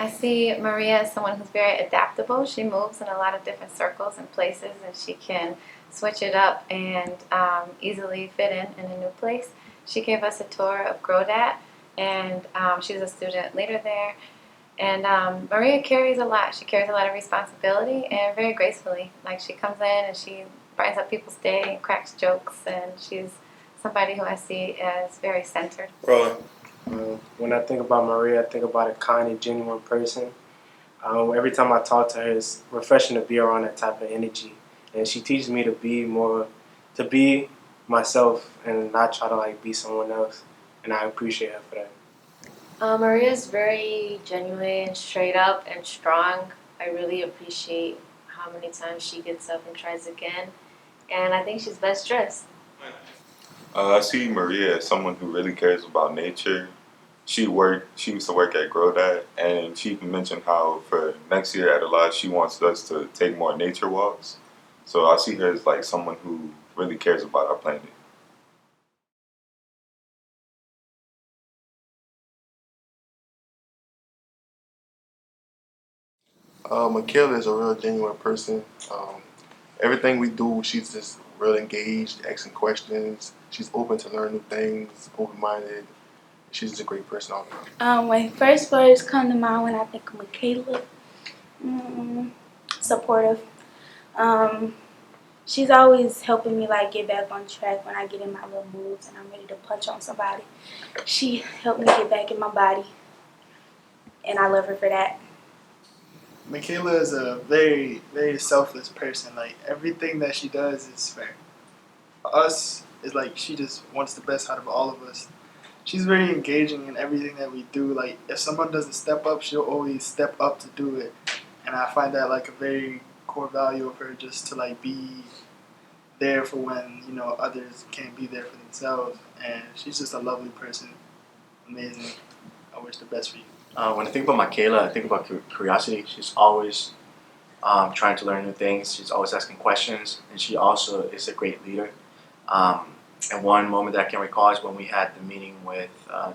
I see Maria as someone who's very adaptable. She moves in a lot of different circles and places, and she can switch it up and easily fit in a new place. She gave us a tour of Grodat, and she's a student leader there. And Maria carries a lot. She carries a lot of responsibility and very gracefully. Like she comes in and she brightens up people's day and cracks jokes, and she's somebody who I see as very centered. Roland. When I think about Maria, I think about a kind and genuine person. Every time I talk to her, it's refreshing to be around that type of energy, and she teaches me to be myself, and not try to like be someone else. And I appreciate her for that. Maria's very genuine, straight up, and strong. I really appreciate how many times she gets up and tries again. And I think she's best dressed. I see Maria as someone who really cares about nature. She used to work at Grodat, and she mentioned how for next year at a lodge she wants us to take more nature walks. So I see her as like someone who really cares about our planet. Makayla is a real genuine person. Everything we do, she's just real engaged, asking questions. She's open to learn new things, open-minded. She's just a great person all around. My first words come to mind when I think of Makayla. Supportive. Um, she's always helping me like get back on track when I get in my little moves and I'm ready to punch on somebody. She helped me get back in my body, and I love her for that. Makayla is a very, very selfless person. Like everything that she does is for us. Is like she just wants the best out of all of us. She's very engaging in everything that we do. Like if someone doesn't step up, she'll always step up to do it. And I find that like a very core value of her, just to like be there for when others can't be there for themselves. And she's just a lovely person, amazing. I wish the best for you. When I think about Makayla, I think about curiosity. She's always trying to learn new things. She's always asking questions, and she also is a great leader. And one moment that I can recall is when we had the meeting with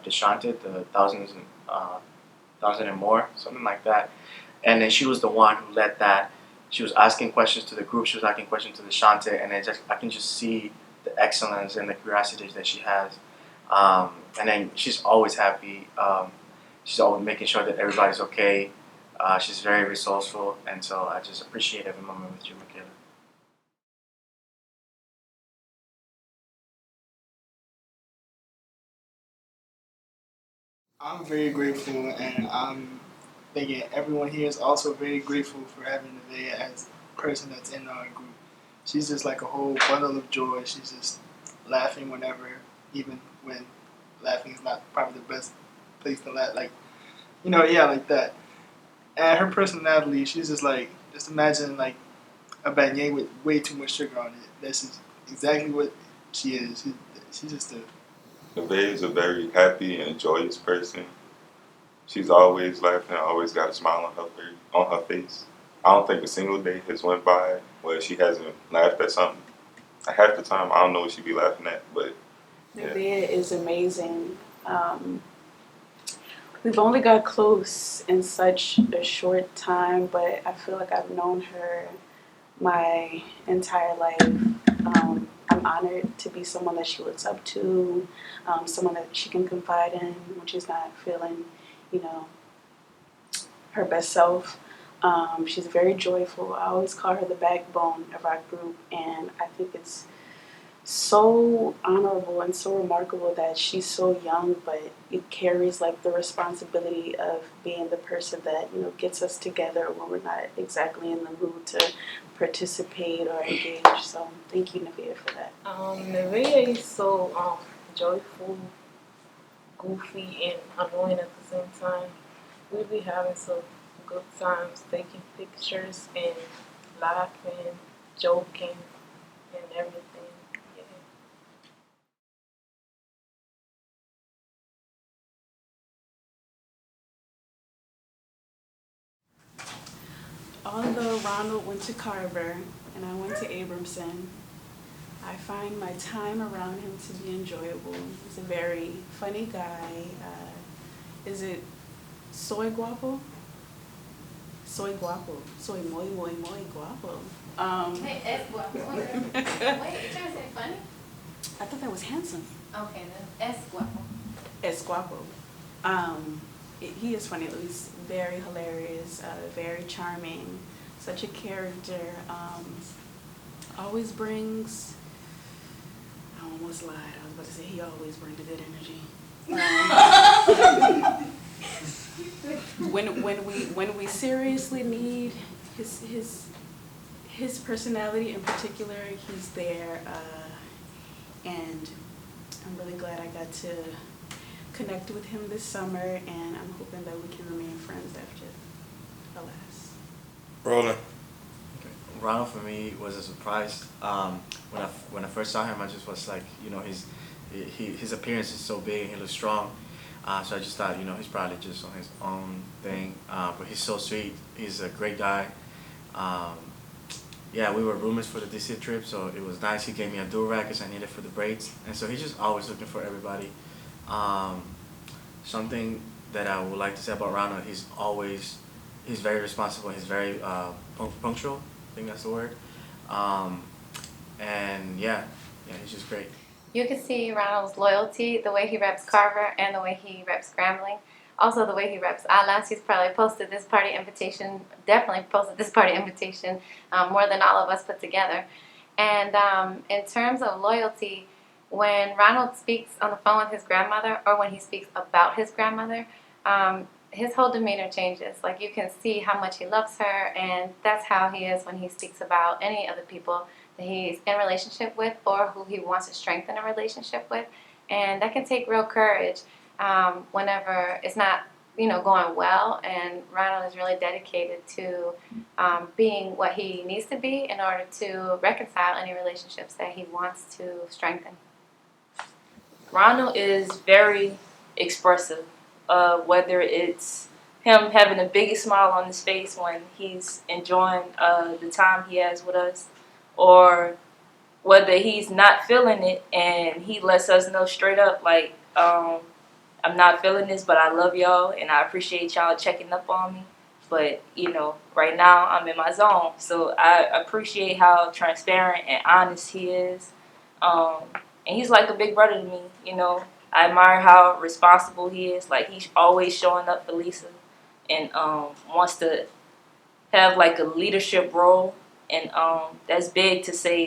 Deshante, the thousand and more, something like that. And then she was the one who led that. She was asking questions to the group. She was asking questions to Deshante, and I can just see the excellence and the curiosity that she has. And then she's always happy. She's always making sure that everybody's okay. She's very resourceful, and so I just appreciate every moment with you, Makayla. I'm very grateful, and I'm thinking everyone here is also very grateful for having Nevaeh as a person that's in our group. She's just like a whole bundle of joy. She's just laughing whenever, even when laughing is not probably the best place to laugh. Like, like that. And her personality, she's just imagine like a beignet with way too much sugar on it. This is exactly what she is. She's just a Nevaeh is a very happy and joyous person. She's always laughing, always got a smile on her face. I don't think a single day has went by where she hasn't laughed at something. Half the time, I don't know what she be laughing at, but yeah. Nevaeh is amazing. We've only got close in such a short time, but I feel like I've known her my entire life. I'm honored to be someone that she looks up to, someone that she can confide in when she's not feeling, her best self. She's very joyful. I always call her the backbone of our group, and I think it's so honorable and so remarkable that she's so young, but it carries like the responsibility of being the person that gets us together when we're not exactly in the mood to participate or engage. So thank you, Nevaeh, for that. Nevaeh is so joyful, goofy, and annoying at the same time. We be having some good times taking pictures and laughing, joking, and everything. Although Ronald went to Carver and I went to Abramson, I find my time around him to be enjoyable. He's a very funny guy. Is it soy guapo? Soy guapo. Soy muy, muy, muy guapo. Wait, es guapo. Wait, you trying to say funny? I thought that was handsome. Okay, then es guapo. Es guapo. He is funny. He's very hilarious, very charming, such a character. Always brings. I almost lied. I was about to say he always brings the good energy. When we seriously need his personality in particular, he's there, and I'm really glad I got to connect with him this summer, and I'm hoping that we can remain friends after, alas. Rolling. Ronald for me was a surprise. When I first saw him, I just was like, his appearance is so big and he looks strong. So I just thought, he's probably just on his own thing. But he's so sweet. He's a great guy. Yeah, we were roommates for the DC trip, so it was nice. He gave me a do-rag because I needed for the braids. And so he's just always looking for everybody. Something that I would like to say about Ronald, he's very responsible. He's very punctual. I think that's the word. And yeah, he's just great. You can see Ronald's loyalty, the way he reps Carver and the way he reps Grambling. Also the way he reps Alas. He's probably posted this party invitation, definitely posted this party invitation more than all of us put together. And in terms of loyalty, when Ronald speaks on the phone with his grandmother or when he speaks about his grandmother, his whole demeanor changes. Like you can see how much he loves her, and that's how he is when he speaks about any other people that he's in a relationship with or who he wants to strengthen a relationship with. And that can take real courage whenever it's not, going well. And Ronald is really dedicated to being what he needs to be in order to reconcile any relationships that he wants to strengthen. Ronald is very expressive, whether it's him having the biggest smile on his face when he's enjoying the time he has with us, or whether he's not feeling it and he lets us know straight up, like, I'm not feeling this, but I love y'all and I appreciate y'all checking up on me. But, right now I'm in my zone. So I appreciate how transparent and honest he is. And he's like a big brother to me, I admire how responsible he is. Like, he's always showing up for Lisa and wants to have like a leadership role. And that's big to say